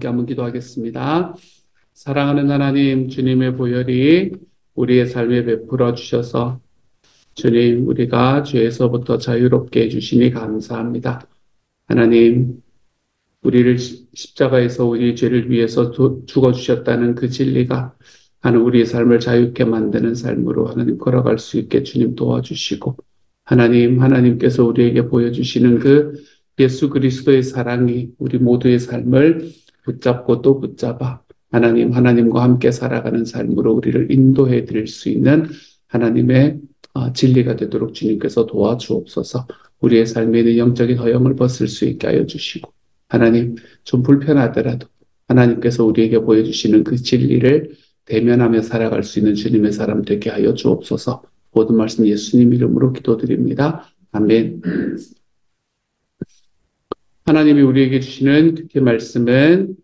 함께 한번 기도하겠습니다. 사랑하는 하나님, 주님의 보혈이 우리의 삶에 베풀어 주셔서 주님, 우리가 죄에서부터 자유롭게 해주시니 감사합니다. 하나님, 우리를 십자가에서 우리 죄를 위해서 죽어주셨다는 그 진리가 하는 우리의 삶을 자유롭게 만드는 삶으로 하나님 걸어갈 수 있게 주님 도와주시고, 하나님께서 우리에게 보여주시는 그 예수 그리스도의 사랑이 우리 모두의 삶을 붙잡고 또 붙잡아 하나님과 함께 살아가는 삶으로 우리를 인도해 드릴 수 있는 하나님의 진리가 되도록 주님께서 도와주옵소서. 우리의 삶에 있는 영적인 허영을 벗을 수 있게 하여 주시고, 하나님, 좀 불편하더라도 하나님께서 우리에게 보여주시는 그 진리를 대면하며 살아갈 수 있는 주님의 사람 되게 하여 주옵소서. 모든 말씀 예수님 이름으로 기도드립니다. 아멘. 하나님이 우리에게 주시는 특히 말씀은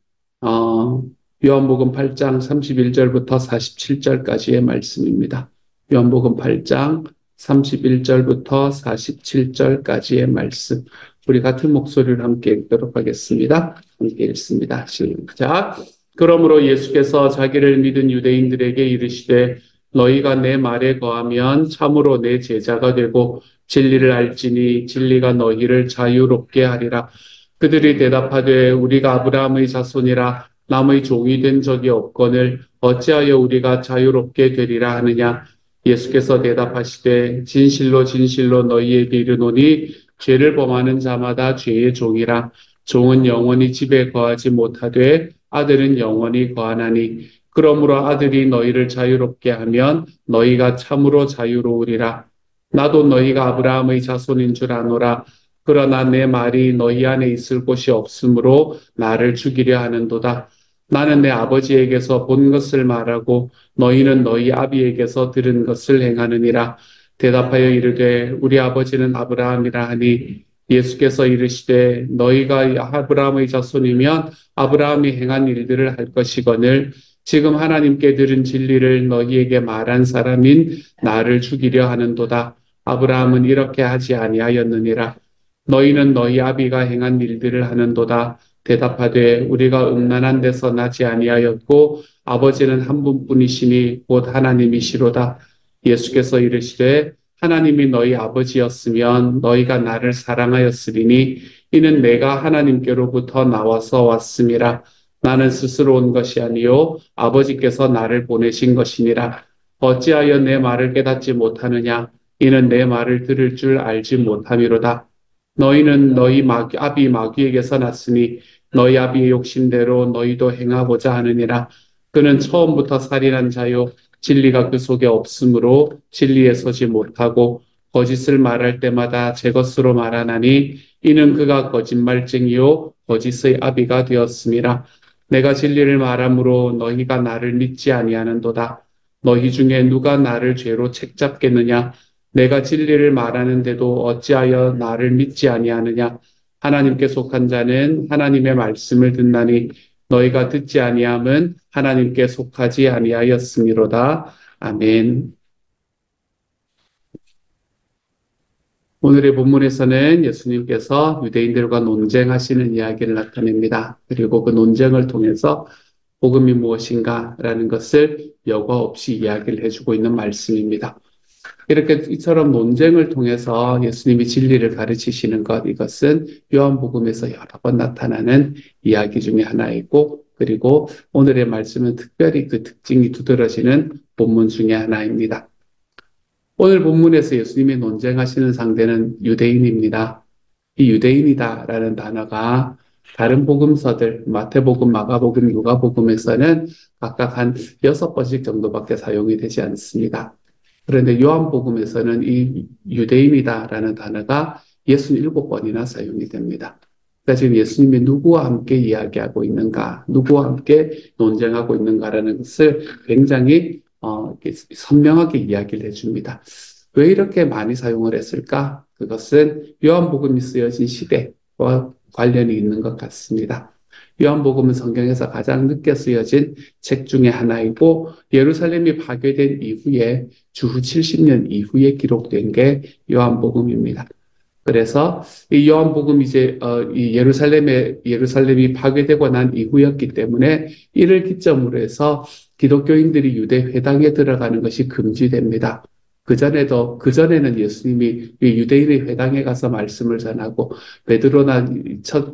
요한복음 8장 31절부터 47절까지의 말씀입니다. 요한복음 8장 31절부터 47절까지의 말씀. 우리 같은 목소리를 함께 읽도록 하겠습니다. 함께 읽습니다. 시작. 그러므로 예수께서 자기를 믿은 유대인들에게 이르시되 너희가 내 말에 거하면 참으로 내 제자가 되고 진리를 알지니 진리가 너희를 자유롭게 하리라. 그들이 대답하되 우리가 아브라함의 자손이라 남의 종이 된 적이 없거늘 어찌하여 우리가 자유롭게 되리라 하느냐. 예수께서 대답하시되 진실로 진실로 너희에게 이르노니 죄를 범하는 자마다 죄의 종이라. 종은 영원히 집에 거하지 못하되 아들은 영원히 거하나니 그러므로 아들이 너희를 자유롭게 하면 너희가 참으로 자유로우리라. 나도 너희가 아브라함의 자손인 줄 아노라. 그러나 내 말이 너희 안에 있을 곳이 없으므로 나를 죽이려 하는도다. 나는 내 아버지에게서 본 것을 말하고 너희는 너희 아비에게서 들은 것을 행하느니라. 대답하여 이르되 우리 아버지는 아브라함이라 하니 예수께서 이르시되 너희가 아브라함의 자손이면 아브라함이 행한 일들을 할 것이거늘 지금 하나님께 들은 진리를 너희에게 말한 사람인 나를 죽이려 하는도다. 아브라함은 이렇게 하지 아니하였느니라. 너희는 너희 아비가 행한 일들을 하는도다. 대답하되 우리가 음란한 데서 나지 아니하였고 아버지는 한 분뿐이시니 곧 하나님이시로다. 예수께서 이르시되 하나님이 너희 아버지였으면 너희가 나를 사랑하였으리니 이는 내가 하나님께로부터 나와서 왔음이라. 나는 스스로 온 것이 아니요 아버지께서 나를 보내신 것이니라. 어찌하여 내 말을 깨닫지 못하느냐. 이는 내 말을 들을 줄 알지 못함이로다. 너희는 너희 아비 마귀에게서 났으니 너희 아비의 욕심대로 너희도 행하고자 하느니라. 그는 처음부터 살인한 자요 진리가 그 속에 없으므로 진리에 서지 못하고 거짓을 말할 때마다 제 것으로 말하나니 이는 그가 거짓말쟁이요 거짓의 아비가 되었음이라. 내가 진리를 말함으로 너희가 나를 믿지 아니하는도다. 너희 중에 누가 나를 죄로 책잡겠느냐. 내가 진리를 말하는데도 어찌하여 나를 믿지 아니하느냐. 하나님께 속한 자는 하나님의 말씀을 듣나니 너희가 듣지 아니함은 하나님께 속하지 아니하였음이로다. 아멘. 오늘의 본문에서는 예수님께서 유대인들과 논쟁하시는 이야기를 나타냅니다. 그리고 그 논쟁을 통해서 복음이 무엇인가라는 것을 여과 없이 이야기를 해주고 있는 말씀입니다. 이렇게 이처럼 논쟁을 통해서 예수님이 진리를 가르치시는 것, 이것은 요한복음에서 여러 번 나타나는 이야기 중에 하나이고, 그리고 오늘의 말씀은 특별히 그 특징이 두드러지는 본문 중에 하나입니다. 오늘 본문에서 예수님이 논쟁하시는 상대는 유대인입니다. 이 유대인이다라는 단어가 다른 복음서들, 마태복음, 마가복음, 누가복음에서는 각각 한 6번씩 정도밖에 사용이 되지 않습니다. 그런데 요한복음에서는 이 유대인이다라는 단어가 67번이나 사용이 됩니다. 그러니까 지금 예수님이 누구와 함께 이야기하고 있는가, 누구와 함께 논쟁하고 있는가라는 것을 굉장히 선명하게 이야기를 해줍니다. 왜 이렇게 많이 사용을 했을까? 그것은 요한복음이 쓰여진 시대와 관련이 있는 것 같습니다. 요한복음은 성경에서 가장 늦게 쓰여진 책 중에 하나이고 예루살렘이 파괴된 이후에 주후 70년 이후에 기록된 게 요한복음입니다. 그래서 이 요한복음 이제 이 예루살렘이 파괴되고 난 이후였기 때문에 이를 기점으로 해서 기독교인들이 유대 회당에 들어가는 것이 금지됩니다. 그전에는 예수님이 이 유대인의 회당에 가서 말씀을 전하고 베드로나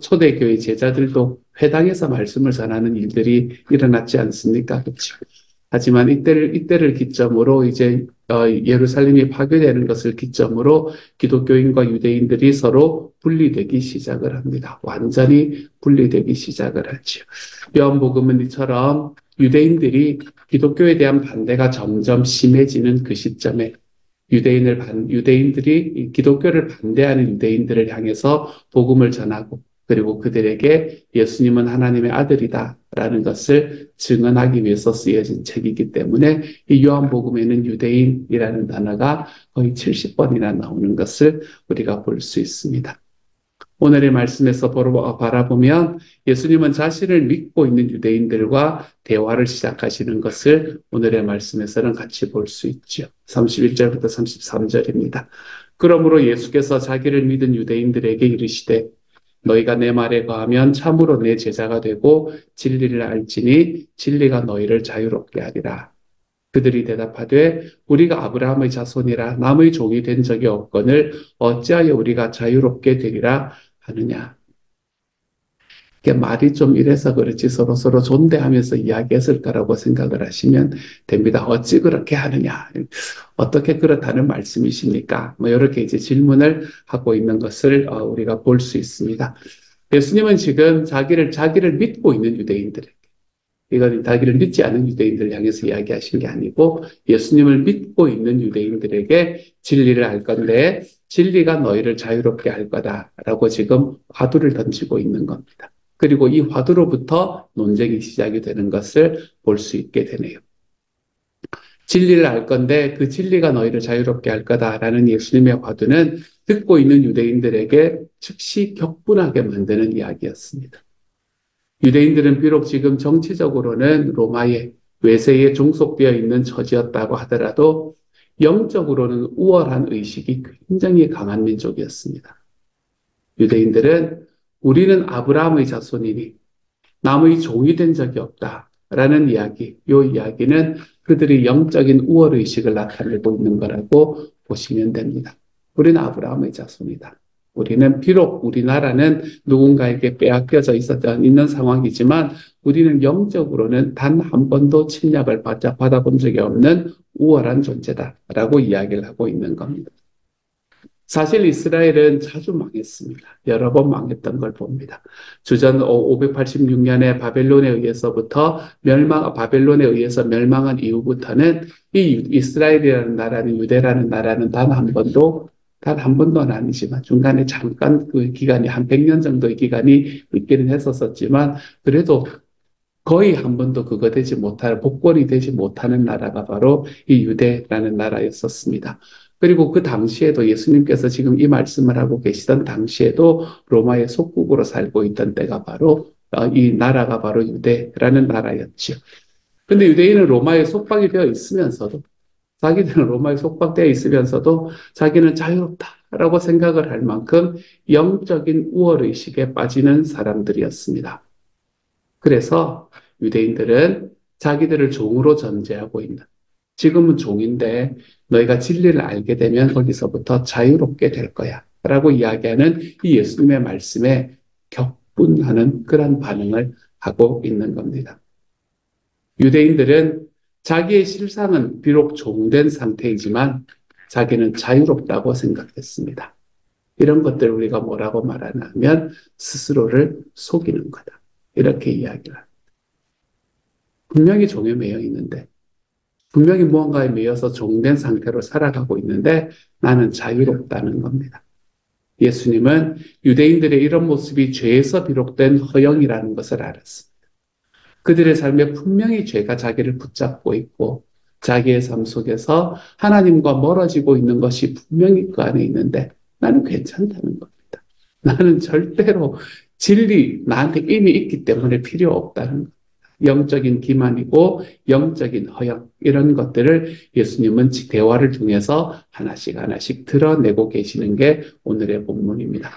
초대교회 제자들도 회당에서 말씀을 전하는 일들이 일어났지 않습니까? 그렇죠. 하지만 이때를 기점으로 이제 예루살렘이 파괴되는 것을 기점으로 기독교인과 유대인들이 서로 분리되기 시작을 합니다. 완전히 분리되기 시작을 하죠. 요한복음은 이처럼 유대인들이 기독교에 대한 반대가 점점 심해지는 그 시점에 유대인들이 기독교를 반대하는 유대인들을 향해서 복음을 전하고 그리고 그들에게 예수님은 하나님의 아들이다라는 것을 증언하기 위해서 쓰여진 책이기 때문에 이 요한복음에는 유대인이라는 단어가 거의 70번이나 나오는 것을 우리가 볼 수 있습니다. 오늘의 말씀에서 바라보면 예수님은 자신을 믿고 있는 유대인들과 대화를 시작하시는 것을 오늘의 말씀에서는 같이 볼 수 있죠. 31절부터 33절입니다. 그러므로 예수께서 자기를 믿은 유대인들에게 이르시되 너희가 내 말에 거하면 참으로 내 제자가 되고 진리를 알지니 진리가 너희를 자유롭게 하리라. 그들이 대답하되 우리가 아브라함의 자손이라 남의 종이 된 적이 없거늘 어찌하여 우리가 자유롭게 되리라 하느냐. 이게 말이 좀 이래서 그렇지 서로 존대하면서 이야기했을 거라고 생각을 하시면 됩니다. 어찌 그렇게 하느냐? 어떻게 그렇다는 말씀이십니까? 뭐 이렇게 이제 질문을 하고 있는 것을 우리가 볼 수 있습니다. 예수님은 지금 자기를 믿고 있는 유대인들, 이건 자기를 믿지 않은 유대인들을 향해서 이야기하신 게 아니고 예수님을 믿고 있는 유대인들에게 진리를 알 건데 진리가 너희를 자유롭게 할 거다라고 지금 화두를 던지고 있는 겁니다. 그리고 이 화두로부터 논쟁이 시작이 되는 것을 볼 수 있게 되네요. 진리를 알 건데 그 진리가 너희를 자유롭게 할 거다라는 예수님의 화두는 듣고 있는 유대인들에게 즉시 격분하게 만드는 이야기였습니다. 유대인들은 비록 지금 정치적으로는 로마의 외세에 종속되어 있는 처지였다고 하더라도 영적으로는 우월한 의식이 굉장히 강한 민족이었습니다. 유대인들은 우리는 아브라함의 자손이니 남의 종이 된 적이 없다라는 이야기, 이 이야기는 그들의 영적인 우월의식을 나타내고 있는 거라고 보시면 됩니다. 우리는 아브라함의 자손이다. 우리는 비록 우리나라는 누군가에게 빼앗겨져 있는 상황이지만 우리는 영적으로는 단 한 번도 침략을 받아본 적이 없는 우월한 존재다라고 이야기를 하고 있는 겁니다. 사실 이스라엘은 자주 망했습니다. 여러 번 망했던 걸 봅니다. 주전 586년에 바벨론에 의해서 멸망한 이후부터는 이 이스라엘이라는 나라는 유대라는 나라는 단 한 번도는 아니지만 중간에 잠깐 그 기간이 한 100년 정도의 기간이 있기는 했었지만 그래도 거의 한 번도 복권이 되지 못하는 나라가 바로 이 유대라는 나라였었습니다. 그리고 그 당시에도 예수님께서 지금 이 말씀을 하고 계시던 당시에도 로마의 속국으로 살고 있던 때가 바로 이 나라가 바로 유대라는 나라였죠. 근데 유대인은 로마에 속박이 되어 있으면서도 자기들은 로마에 속박되어 있으면서도 자기는 자유롭다라고 생각을 할 만큼 영적인 우월의식에 빠지는 사람들이었습니다. 그래서 유대인들은 자기들을 종으로 전제하고 있는 지금은 종인데 너희가 진리를 알게 되면 거기서부터 자유롭게 될 거야 라고 이야기하는 이 예수님의 말씀에 격분하는 그런 반응을 하고 있는 겁니다. 유대인들은 자기의 실상은 비록 종된 상태이지만 자기는 자유롭다고 생각했습니다. 이런 것들 우리가 뭐라고 말하냐면 스스로를 속이는 거다. 이렇게 이야기를 합니다. 분명히 종에 매여 있는데 분명히 무언가에 매여서 종된 상태로 살아가고 있는데 나는 자유롭다는 겁니다. 예수님은 유대인들의 이런 모습이 죄에서 비롯된 허영이라는 것을 알았습니다. 그들의 삶에 분명히 죄가 자기를 붙잡고 있고 자기의 삶 속에서 하나님과 멀어지고 있는 것이 분명히 그 안에 있는데 나는 괜찮다는 겁니다. 나는 절대로 진리 나한테 이미 있기 때문에 필요 없다는 겁니다. 영적인 기만이고 영적인 허영 이런 것들을 예수님은 대화를 통해서 하나씩 하나씩 드러내고 계시는 게 오늘의 본문입니다.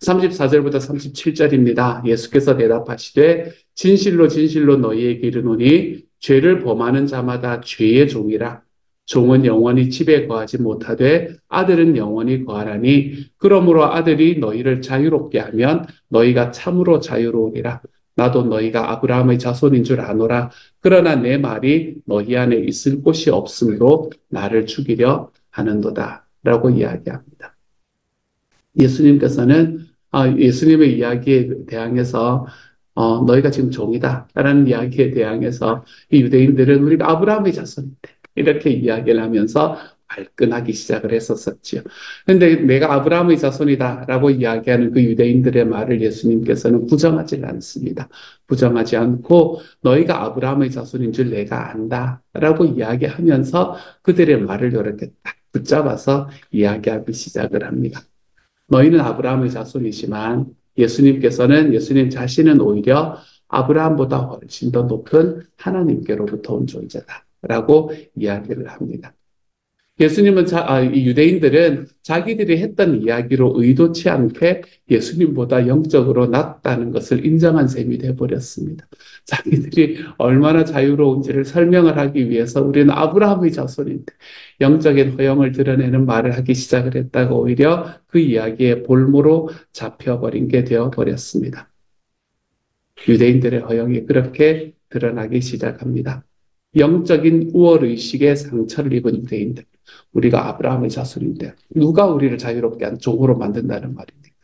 34절부터 37절입니다. 예수께서 대답하시되 진실로 진실로 너희에게 이르노니 죄를 범하는 자마다 죄의 종이라. 종은 영원히 집에 거하지 못하되 아들은 영원히 거하라니 그러므로 아들이 너희를 자유롭게 하면 너희가 참으로 자유로우리라. 나도 너희가 아브라함의 자손인 줄 아노라. 그러나 내 말이 너희 안에 있을 곳이 없으므로 나를 죽이려 하는도다. 라고 이야기합니다. 예수님께서는 예수님의 이야기에 대항해서 너희가 지금 종이다 라는 이야기에 대항해서 이 유대인들은 우리가 아브라함의 자손인데 이렇게 이야기를 하면서 발끈하기 시작을 했었었지요. 그런데 내가 아브라함의 자손이다 라고 이야기하는 그 유대인들의 말을 예수님께서는 부정하지 않습니다. 부정하지 않고 너희가 아브라함의 자손인 줄 내가 안다 라고 이야기하면서 그들의 말을 이렇게 딱 붙잡아서 이야기하기 시작을 합니다. 너희는 아브라함의 자손이지만 예수님 자신은 오히려 아브라함보다 훨씬 더 높은 하나님께로부터 온 존재다라고 이야기를 합니다. 예수님은 이 유대인들은 자기들이 했던 이야기로 의도치 않게 예수님보다 영적으로 낮다는 것을 인정한 셈이 되어버렸습니다. 자기들이 얼마나 자유로운지를 설명을 하기 위해서 우리는 아브라함의 자손인데 영적인 허영을 드러내는 말을 하기 시작을 했다가 오히려 그 이야기의 볼모로 잡혀버린 게 되어버렸습니다. 유대인들의 허영이 그렇게 드러나기 시작합니다. 영적인 우월의식에 상처를 입은 유대인들. 우리가 아브라함의 자손인데 누가 우리를 자유롭게 한 종으로 만든다는 말입니까?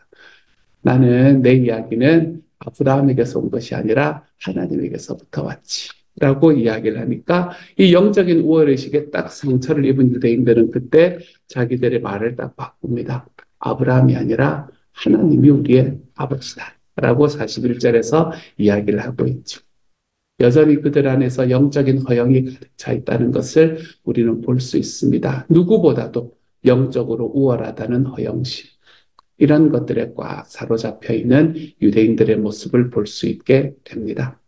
나는 내 이야기는 아브라함에게서 온 것이 아니라 하나님에게서부터 왔지. 라고 이야기를 하니까 이 영적인 우월의식에 딱 상처를 입은 유대인들은 그때 자기들의 말을 딱 바꿉니다. 아브라함이 아니라 하나님이 우리의 아버지다. 라고 41절에서 이야기를 하고 있죠. 여전히 그들 안에서 영적인 허영이 가득 차 있다는 것을 우리는 볼 수 있습니다. 누구보다도 영적으로 우월하다는 허영심. 이런 것들에 꽉 사로잡혀 있는 유대인들의 모습을 볼 수 있게 됩니다.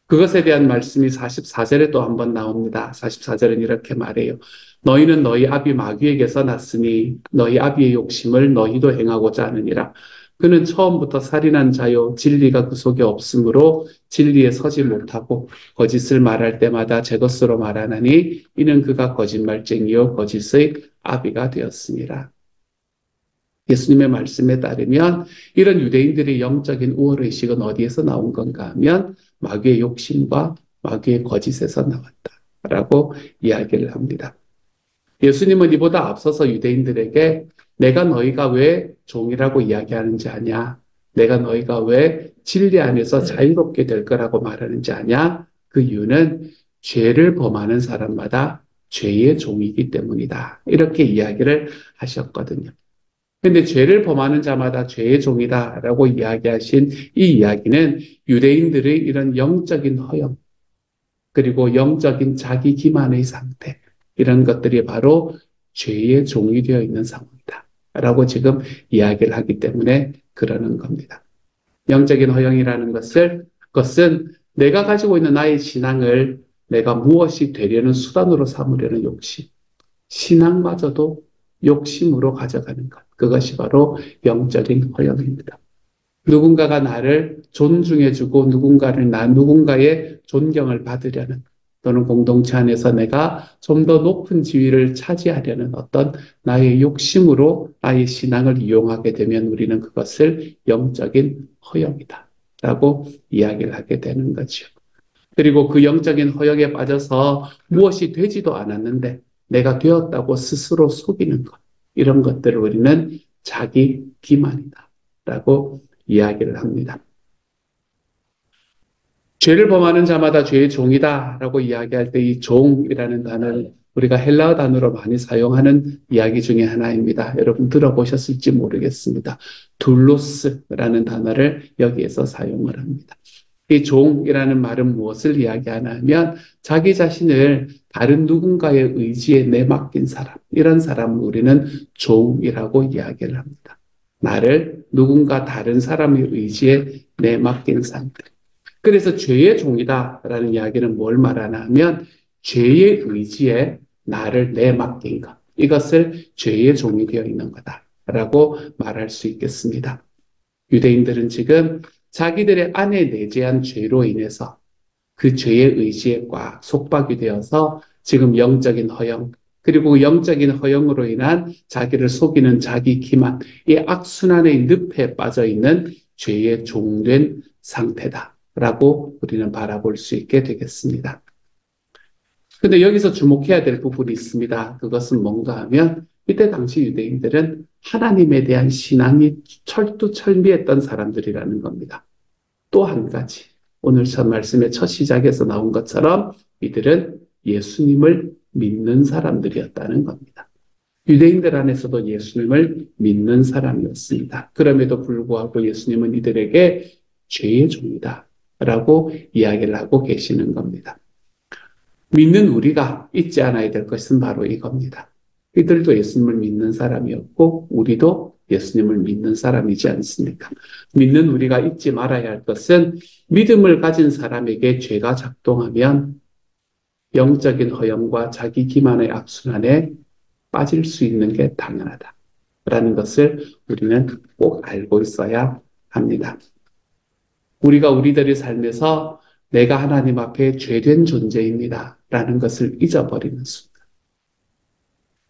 그것에 대한 말씀이 44절에 또 한 번 나옵니다. 44절은 이렇게 말해요. 너희는 너희 아비 마귀에게서 났으니 너희 아비의 욕심을 너희도 행하고자 하느니라. 그는 처음부터 살인한 자요 진리가 그 속에 없으므로 진리에 서지 못하고 거짓을 말할 때마다 제 것으로 말하나니 이는 그가 거짓말쟁이요 거짓의 아비가 되었습니다. 예수님의 말씀에 따르면 이런 유대인들의 영적인 우월의식은 어디에서 나온 건가 하면 마귀의 욕심과 마귀의 거짓에서 나왔다라고 이야기를 합니다. 예수님은 이보다 앞서서 유대인들에게 내가 너희가 왜 종이라고 이야기하는지 아냐? 내가 너희가 왜 진리 안에서 자유롭게 될 거라고 말하는지 아냐? 그 이유는 죄를 범하는 사람마다 죄의 종이기 때문이다. 이렇게 이야기를 하셨거든요. 근데 죄를 범하는 자마다 죄의 종이다라고 이야기하신 이 이야기는 유대인들의 이런 영적인 허영, 그리고 영적인 자기 기만의 상태, 이런 것들이 바로 죄의 종이 되어 있는 상황이다. 라고 지금 이야기를 하기 때문에 그러는 겁니다. 영적인 허영이라는 것은 내가 가지고 있는 나의 신앙을 내가 무엇이 되려는 수단으로 삼으려는 욕심, 신앙마저도 욕심으로 가져가는 것. 그것이 바로 영적인 허영입니다. 누군가가 나를 존중해주고 누군가의 존경을 받으려는 또는 공동체 안에서 내가 좀 더 높은 지위를 차지하려는 어떤 나의 욕심으로 나의 신앙을 이용하게 되면 우리는 그것을 영적인 허영이다 라고 이야기를 하게 되는 거죠. 그리고 그 영적인 허영에 빠져서 무엇이 되지도 않았는데 내가 되었다고 스스로 속이는 것, 이런 것들을 우리는 자기 기만이다 라고 이야기를 합니다. 죄를 범하는 자마다 죄의 종이다 라고 이야기할 때 이 종이라는 단어를 우리가 헬라어 단어로 많이 사용하는 이야기 중에 하나입니다. 여러분 들어보셨을지 모르겠습니다. 둘로스라는 단어를 여기에서 사용을 합니다. 이 종이라는 말은 무엇을 이야기하나 하면 자기 자신을 다른 누군가의 의지에 내맡긴 사람, 이런 사람을 우리는 종이라고 이야기를 합니다. 나를 누군가 다른 사람의 의지에 내맡긴 상태. 그래서 죄의 종이다라는 이야기는 뭘 말하나 하면 죄의 의지에 나를 내맡긴 것. 이것을 죄의 종이 되어 있는 거다라고 말할 수 있겠습니다. 유대인들은 지금 자기들의 안에 내재한 죄로 인해서 그 죄의 의지에 꽉 속박이 되어서 지금 영적인 허영, 그리고 그 영적인 허영으로 인한 자기를 속이는 자기 기만, 이 악순환의 늪에 빠져 있는 죄의 종된 상태다라고 우리는 바라볼 수 있게 되겠습니다. 근데 여기서 주목해야 될 부분이 있습니다. 그것은 뭔가 하면 이때 당시 유대인들은 하나님에 대한 신앙이 철두철미했던 사람들이라는 겁니다. 또 한 가지, 오늘 첫 말씀의 첫 시작에서 나온 것처럼 이들은 예수님을 믿는 사람들이었다는 겁니다. 유대인들 안에서도 예수님을 믿는 사람이었습니다. 그럼에도 불구하고 예수님은 이들에게 죄의 종이다 라고 이야기를 하고 계시는 겁니다. 믿는 우리가 잊지 않아야 될 것은 바로 이겁니다. 이들도 예수님을 믿는 사람이었고 우리도 예수님을 믿는 사람이지 않습니까? 믿는 우리가 잊지 말아야 할 것은 믿음을 가진 사람에게 죄가 작동하면 영적인 허영과 자기 기만의 악순환에 빠질 수 있는 게 당연하다라는 것을 우리는 꼭 알고 있어야 합니다. 우리가 우리들의 삶에서 내가 하나님 앞에 죄된 존재입니다 라는 것을 잊어버리는 순간,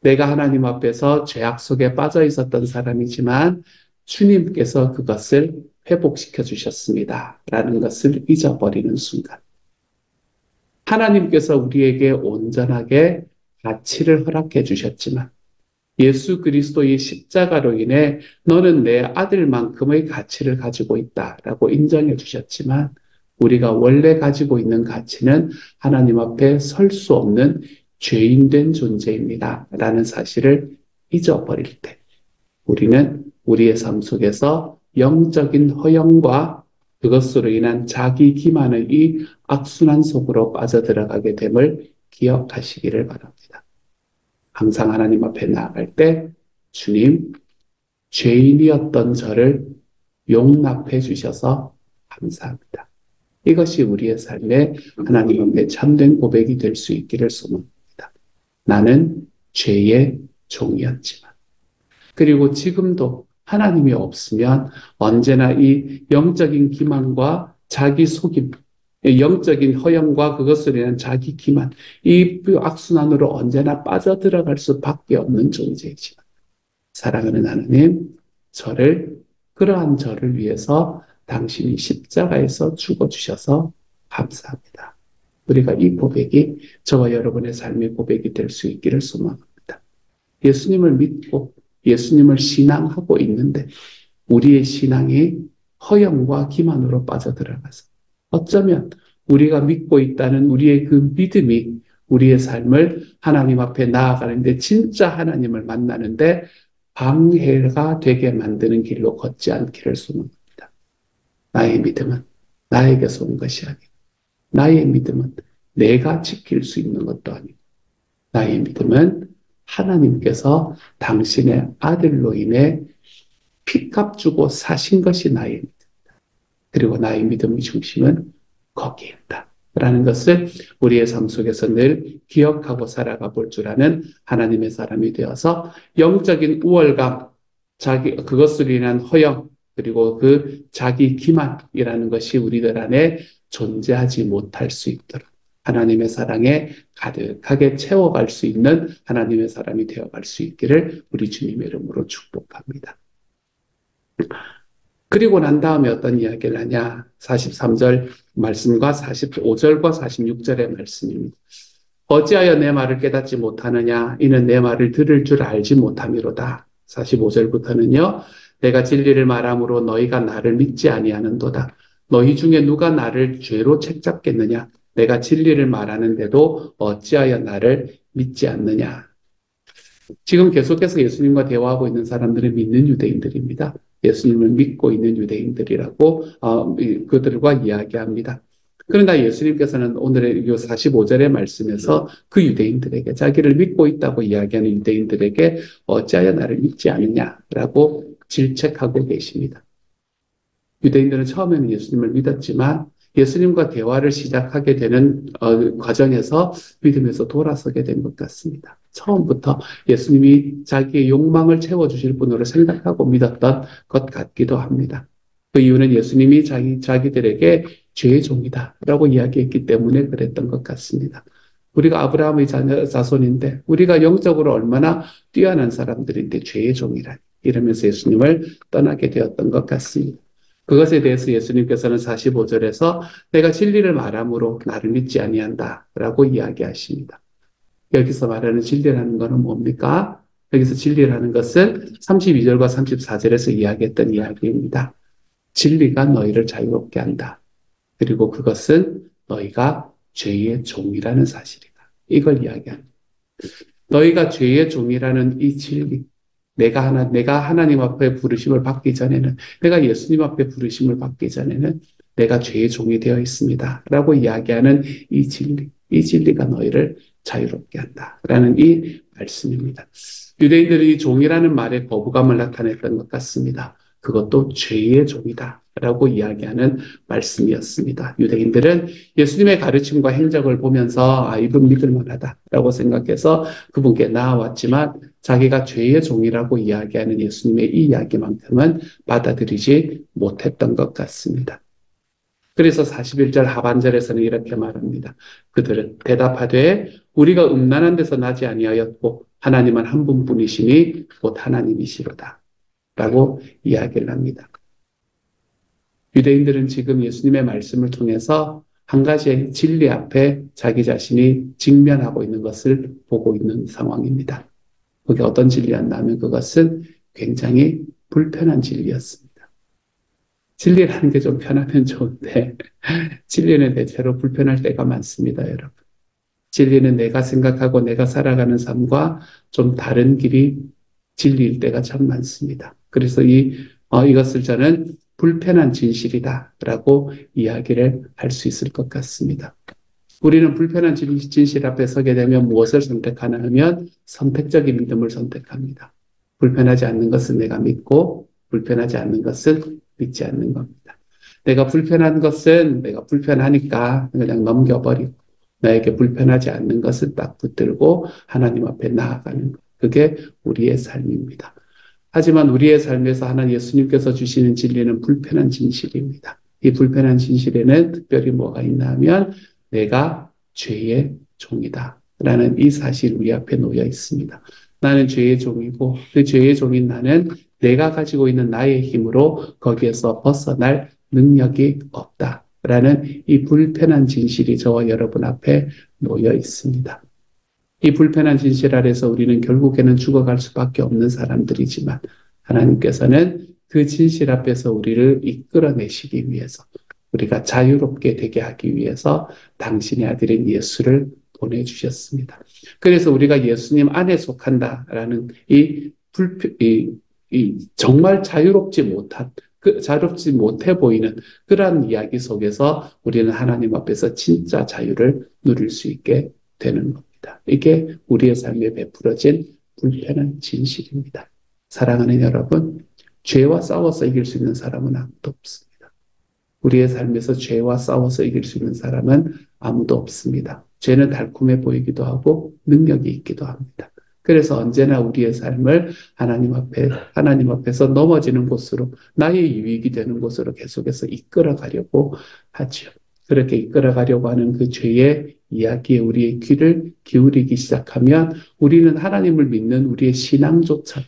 내가 하나님 앞에서 죄악 속에 빠져 있었던 사람이지만 주님께서 그것을 회복시켜 주셨습니다 라는 것을 잊어버리는 순간, 하나님께서 우리에게 온전하게 가치를 허락해 주셨지만 예수 그리스도의 십자가로 인해 너는 내 아들만큼의 가치를 가지고 있다라고 인정해 주셨지만 우리가 원래 가지고 있는 가치는 하나님 앞에 설 수 없는 죄인된 존재입니다 라는 사실을 잊어버릴 때 우리는 우리의 삶 속에서 영적인 허영과 그것으로 인한 자기 기만의 이 악순환 속으로 빠져들어가게 됨을 기억하시기를 바랍니다. 항상 하나님 앞에 나아갈 때 주님, 죄인이었던 저를 용납해 주셔서 감사합니다. 이것이 우리의 삶에 하나님 앞에 참된 고백이 될 수 있기를 소망합니다. 나는 죄의 종이었지만, 그리고 지금도 하나님이 없으면 언제나 이 영적인 기만과 자기 속임, 영적인 허영과 그것으로 인한 자기 기만, 이 악순환으로 언제나 빠져들어갈 수밖에 없는 존재이지만 사랑하는 하나님, 그러한 저를 위해서 당신이 십자가에서 죽어주셔서 감사합니다. 우리가 이 고백이 저와 여러분의 삶의 고백이 될 수 있기를 소망합니다. 예수님을 믿고 예수님을 신앙하고 있는데 우리의 신앙이 허영과 기만으로 빠져들어가서 어쩌면 우리가 믿고 있다는 우리의 그 믿음이 우리의 삶을 하나님 앞에 나아가는데 진짜 하나님을 만나는데 방해가 되게 만드는 길로 걷지 않기를 소망합니다. 나의 믿음은 나에게서 온 것이 아니고 나의 믿음은 내가 지킬 수 있는 것도 아니고 나의 믿음은 하나님께서 당신의 아들로 인해 피값 주고 사신 것이 나의 믿음이다. 그리고 나의 믿음의 중심은 거기에 있다. 라는 것을 우리의 삶 속에서 늘 기억하고 살아가 볼 줄 아는 하나님의 사람이 되어서 영적인 우월감, 그것으로 인한 허영, 그리고 그 자기 기만이라는 것이 우리들 안에 존재하지 못할 수 있도록 하나님의 사랑에 가득하게 채워갈 수 있는 하나님의 사람이 되어갈 수 있기를 우리 주님의 이름으로 축복합니다. 그리고 난 다음에 어떤 이야기를 하냐? 43절 말씀과 45절과 46절의 말씀입니다. 어찌하여 내 말을 깨닫지 못하느냐? 이는 내 말을 들을 줄 알지 못함이로다. 45절부터는요. 내가 진리를 말함으로 너희가 나를 믿지 아니하는도다. 너희 중에 누가 나를 죄로 책잡겠느냐? 내가 진리를 말하는데도 어찌하여 나를 믿지 않느냐? 지금 계속해서 예수님과 대화하고 있는 사람들은 믿는 유대인들입니다. 예수님을 믿고 있는 유대인들이라고 그들과 이야기합니다. 그러나 예수님께서는 오늘의 45절의 말씀에서 그 유대인들에게 자기를 믿고 있다고 이야기하는 유대인들에게 어찌하여 나를 믿지 않느냐라고 질책하고 계십니다. 유대인들은 처음에는 예수님을 믿었지만 예수님과 대화를 시작하게 되는 과정에서 믿음에서 돌아서게 된 것 같습니다. 처음부터 예수님이 자기의 욕망을 채워주실 분으로 생각하고 믿었던 것 같기도 합니다. 그 이유는 예수님이 자기들에게 죄의 종이다라고 이야기했기 때문에 그랬던 것 같습니다. 우리가 아브라함의 자손인데 우리가 영적으로 얼마나 뛰어난 사람들인데 죄의 종이라니 이러면서 예수님을 떠나게 되었던 것 같습니다. 그것에 대해서 예수님께서는 45절에서 내가 진리를 말함으로 나를 믿지 아니한다라고 이야기하십니다. 여기서 말하는 진리라는 것은 뭡니까? 여기서 진리라는 것은 32절과 34절에서 이야기했던 이야기입니다. 진리가 너희를 자유롭게 한다. 그리고 그것은 너희가 죄의 종이라는 사실이다. 이걸 이야기합니다. 너희가 죄의 종이라는 이 진리, 내가 하나님 앞에 부르심을 받기 전에는, 내가 예수님 앞에 부르심을 받기 전에는 내가 죄의 종이 되어 있습니다. 라고 이야기하는 이 진리가 너희를 자유롭게 한다. 라는 이 말씀입니다. 유대인들은 이 종이라는 말에 거부감을 나타냈던 것 같습니다. 그것도 죄의 종이다. 라고 이야기하는 말씀이었습니다. 유대인들은 예수님의 가르침과 행적을 보면서 이분 믿을 만하다라고 생각해서 그분께 나아왔지만 자기가 죄의 종이라고 이야기하는 예수님의 이 이야기만큼은 받아들이지 못했던 것 같습니다. 그래서 41절 하반절에서는 이렇게 말합니다. 그들은 대답하되 우리가 음란한 데서 나지 아니하였고 하나님은 한 분뿐이시니 곧 하나님이시로다. 라고 이야기를 합니다. 유대인들은 지금 예수님의 말씀을 통해서 한 가지의 진리 앞에 자기 자신이 직면하고 있는 것을 보고 있는 상황입니다. 그게 어떤 진리였냐면 그것은 굉장히 불편한 진리였습니다. 진리라는 게 좀 편하면 좋은데 진리는 대체로 불편할 때가 많습니다, 여러분. 진리는 내가 생각하고 내가 살아가는 삶과 좀 다른 길이 진리일 때가 참 많습니다. 그래서 이것을 저는 불편한 진실이다라고 이야기를 할 수 있을 것 같습니다. 우리는 불편한 진실 앞에 서게 되면 무엇을 선택하나 하면 선택적인 믿음을 선택합니다. 불편하지 않는 것은 내가 믿고 불편하지 않는 것은 믿지 않는 겁니다. 내가 불편한 것은 내가 불편하니까 그냥 넘겨버리고 나에게 불편하지 않는 것을 딱 붙들고 하나님 앞에 나아가는 것. 그게 우리의 삶입니다. 하지만 우리의 삶에서 하나님 예수님께서 주시는 진리는 불편한 진실입니다. 이 불편한 진실에는 특별히 뭐가 있나 하면 내가 죄의 종이다 라는 이 사실이 우리 앞에 놓여 있습니다. 나는 죄의 종이고 그 죄의 종인 나는 내가 가지고 있는 나의 힘으로 거기에서 벗어날 능력이 없다라는 이 불편한 진실이 저와 여러분 앞에 놓여 있습니다. 이 불편한 진실 아래서 우리는 결국에는 죽어갈 수밖에 없는 사람들이지만 하나님께서는 그 진실 앞에서 우리를 이끌어내시기 위해서 우리가 자유롭게 되게 하기 위해서 당신의 아들인 예수를 보내주셨습니다. 그래서 우리가 예수님 안에 속한다라는 정말 자유롭지 못해 보이는 그러한 이야기 속에서 우리는 하나님 앞에서 진짜 자유를 누릴 수 있게 되는 겁니다. 이게 우리의 삶에 베풀어진 불편한 진실입니다. 사랑하는 여러분, 죄와 싸워서 이길 수 있는 사람은 아무도 없습니다. 우리의 삶에서 죄와 싸워서 이길 수 있는 사람은 아무도 없습니다. 죄는 달콤해 보이기도 하고 능력이 있기도 합니다. 그래서 언제나 우리의 삶을 하나님 앞에서 넘어지는 곳으로, 나의 유익이 되는 곳으로 계속해서 이끌어가려고 하죠. 그렇게 이끌어가려고 하는 그 죄의 이야기에 우리의 귀를 기울이기 시작하면 우리는 하나님을 믿는 우리의 신앙조차도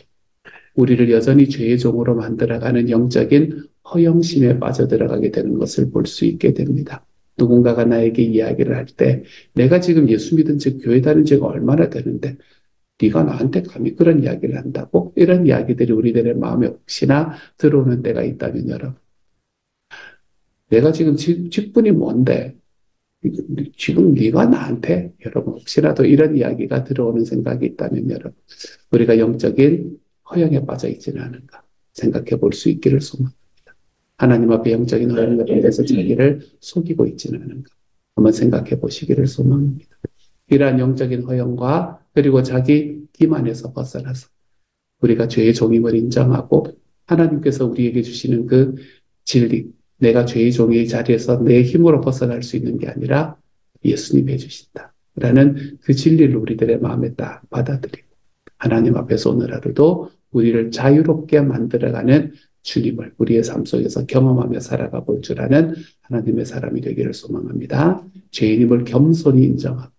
우리를 여전히 죄의 종으로 만들어가는 영적인 허영심에 빠져들어가게 되는 것을 볼 수 있게 됩니다. 누군가가 나에게 이야기를 할 때 내가 지금 예수 믿은 지 교회 다닌 지가 얼마나 되는데 네가 나한테 감히 그런 이야기를 한다고? 이런 이야기들이 우리들의 마음에 혹시나 들어오는 때가 있다면 여러분, 내가 지금 직분이 뭔데 지금 네가 나한테 여러분 혹시라도 이런 이야기가 들어오는 생각이 있다면 여러분 우리가 영적인 허영에 빠져 있지는 않은가 생각해 볼 수 있기를 소망합니다. 하나님 앞에 영적인 허영에 빠져서 자기를 속이고 있지는 않은가 한번 생각해 보시기를 소망합니다. 이러한 영적인 허영과 그리고 자기 기만에서 벗어나서 우리가 죄의 종임을 인정하고 하나님께서 우리에게 주시는 그 진리, 내가 죄의 종의 자리에서 내 힘으로 벗어날 수 있는 게 아니라 예수님이 해주신다. 라는 그 진리를 우리들의 마음에 딱 받아들이고 하나님 앞에서 오늘 하루도 우리를 자유롭게 만들어가는 주님을 우리의 삶 속에서 경험하며 살아가 볼 줄 아는 하나님의 사람이 되기를 소망합니다. 죄인임을 겸손히 인정하고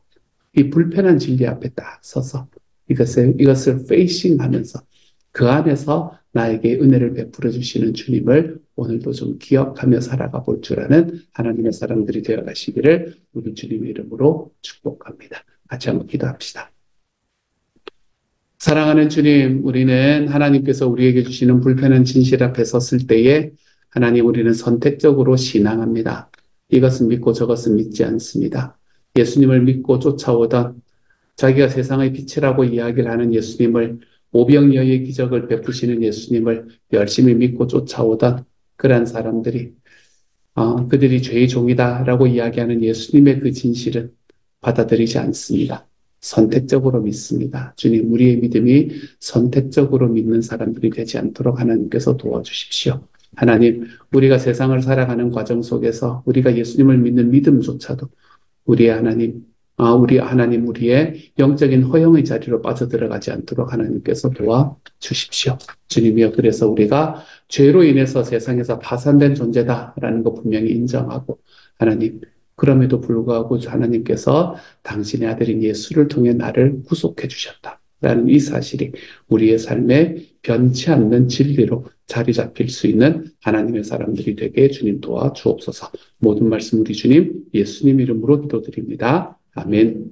이 불편한 진리 앞에 딱 서서 이것을 페이싱하면서 그 안에서 나에게 은혜를 베풀어 주시는 주님을 오늘도 좀 기억하며 살아가 볼 줄 아는 하나님의 사람들이 되어 가시기를 우리 주님의 이름으로 축복합니다. 같이 한번 기도합시다. 사랑하는 주님, 우리는 하나님께서 우리에게 주시는 불편한 진실 앞에 섰을 때에 하나님 우리는 선택적으로 신앙합니다. 이것은 믿고 저것은 믿지 않습니다. 예수님을 믿고 쫓아오던 자기가 세상의 빛이라고 이야기를 하는 예수님을 오병이어의 기적을 베푸시는 예수님을 열심히 믿고 쫓아오던 그러한 사람들이 그들이 죄의 종이다라고 이야기하는 예수님의 그 진실은 받아들이지 않습니다. 선택적으로 믿습니다. 주님, 우리의 믿음이 선택적으로 믿는 사람들이 되지 않도록 하나님께서 도와주십시오. 하나님, 우리가 세상을 살아가는 과정 속에서 우리가 예수님을 믿는 믿음조차도 우리의 하나님, 우리의 영적인 허영의 자리로 빠져들어가지 않도록 하나님께서 도와주십시오. 주님이여, 그래서 우리가 죄로 인해서 세상에서 파산된 존재다라는 거 분명히 인정하고, 하나님, 그럼에도 불구하고 하나님께서 당신의 아들인 예수를 통해 나를 구속해 주셨다라는 이 사실이 우리의 삶에 변치 않는 진리로 자리 잡힐 수 있는 하나님의 사람들이 되게 주님 도와주옵소서. 모든 말씀 우리 주님 예수님 이름으로 기도드립니다. 아멘.